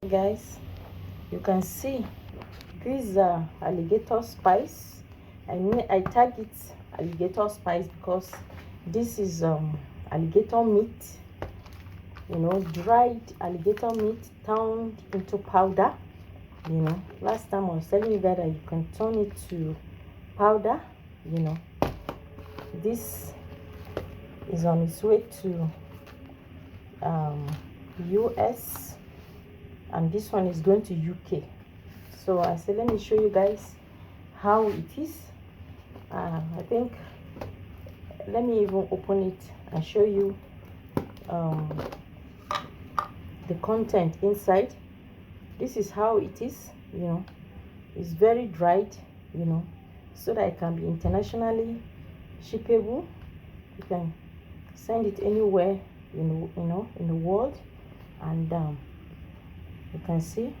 Guys, you can see this alligator spice. I tag it alligator spice because this is alligator meat, dried alligator meat turned into powder. Last time I was telling you that you can turn it to powder. This is on its way to US, and this one is going to UK. So I said, let me show you guys how it is. I think, let me even open it and show you the content inside. This is how it is. It's very dried, so that it can be internationally shippable. You can send it anywhere in the world. And you can see,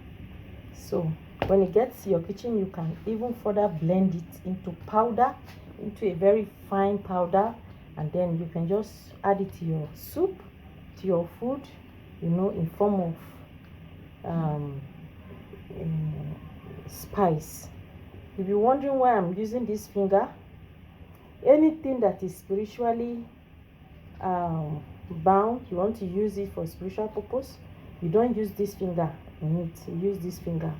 so when it gets to your kitchen, you can even further blend it into powder, into a very fine powder, and then you can just add it to your soup, to your food, in form of spice. If you're wondering why I'm using this finger, anything that is spiritually bound, you want to use it for spiritual purpose, you don't use this finger in it. You use this finger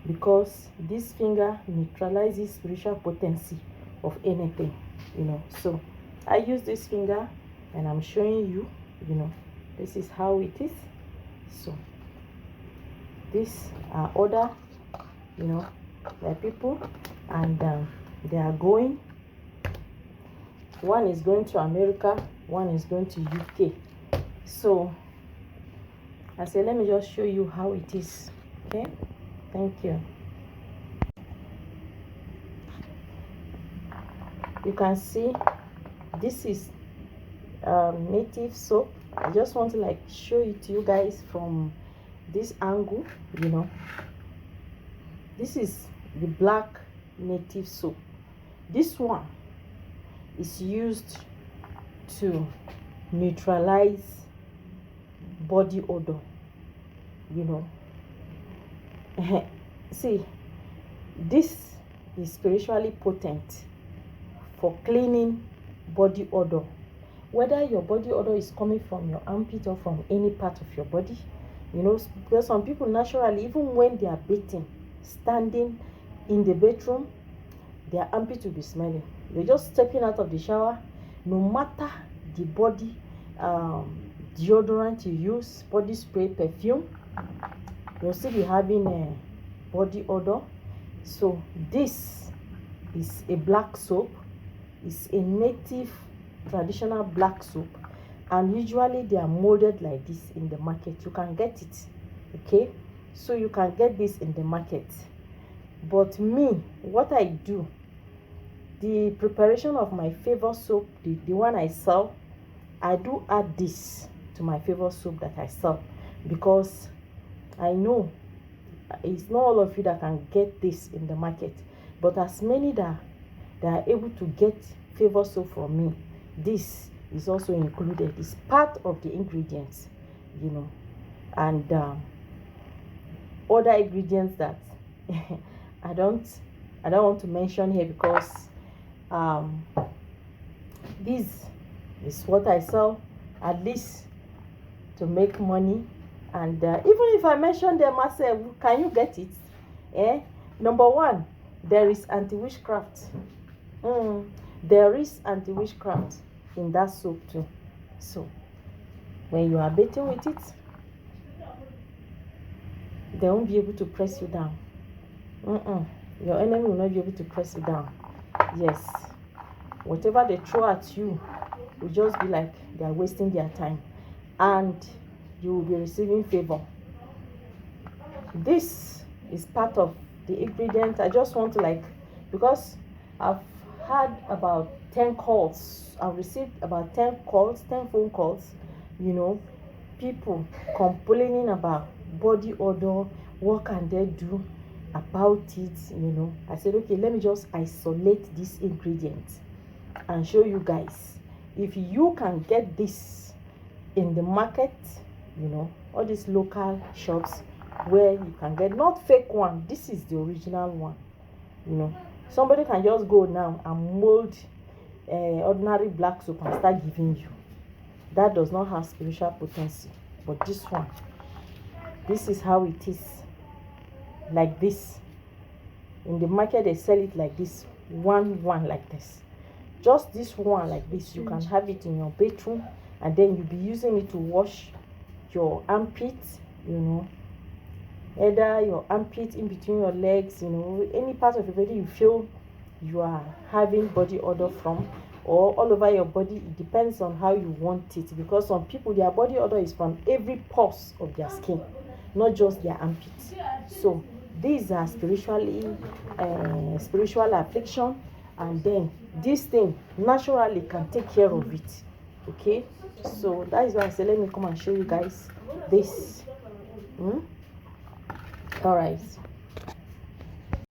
because this finger neutralizes spiritual potency of anything. So I use this finger, and I'm showing you, this is how it is. So these are other people, and they are going. One is going to America, one is going to UK. So I said, let me just show you how it is. Okay, thank you. You can see this is native soap. I just want to show it to you guys from this angle. This is the black native soap. This one is used to neutralize body odor. See, this is spiritually potent for cleaning body odor, whether your body odor is coming from your armpit or from any part of your body. Because some people naturally, even when they are bathing, standing in the bedroom, their armpit will be smelling. They're just stepping out of the shower, no matter the body deodorant you use, body spray, perfume, you'll still be having a body odor. So this is a black soap. It's a native traditional black soap, and usually they are molded like this in the market. You can get it, okay? So you can get this in the market. But me, what I do, the preparation of my favorite soap, the one I sell, I do add this to my favorite soap that I sell, because I know it's not all of you that can get this in the market, but as many that are able to get favorite soap from me, this is also included. It's part of the ingredients, and other ingredients that I don't want to mention here, because this is what I sell, at least to make money. And even if I mention them myself, can you get it? Number one, there is anti-witchcraft. There is anti-witchcraft in that soap too. So when you are bathing with it, they won't be able to press you down. Your enemy will not be able to press you down. Yes, whatever they throw at you will just be like they are wasting their time, and you will be receiving favor. This is part of the ingredient. I just want to because I've had about 10 calls. I've received about 10 calls, 10 phone calls, people complaining about body odor. What can they do about it? I said, okay, let me just isolate this ingredient and show you guys. If you can get this in the market, all these local shops, where you can get not fake one. This is the original one. You know, somebody can just go now and mold ordinary black soap and start giving you. That does not have spiritual potency. But this one, this is how it is. Like this. In the market they sell it like this, one like this. Just this one like this. You can have it in your bedroom, and then you'll be using it to wash your armpits, you know, either your armpit, in between your legs, you know, any part of your body you feel you are having body odor from, or all over your body. It depends on how you want it, because some people, their body odor is from every pores of their skin, not just their armpits. So these are spiritual affliction, and then this thing naturally can take care of it. Okay, so that is why I said let me come and show you guys this. All right.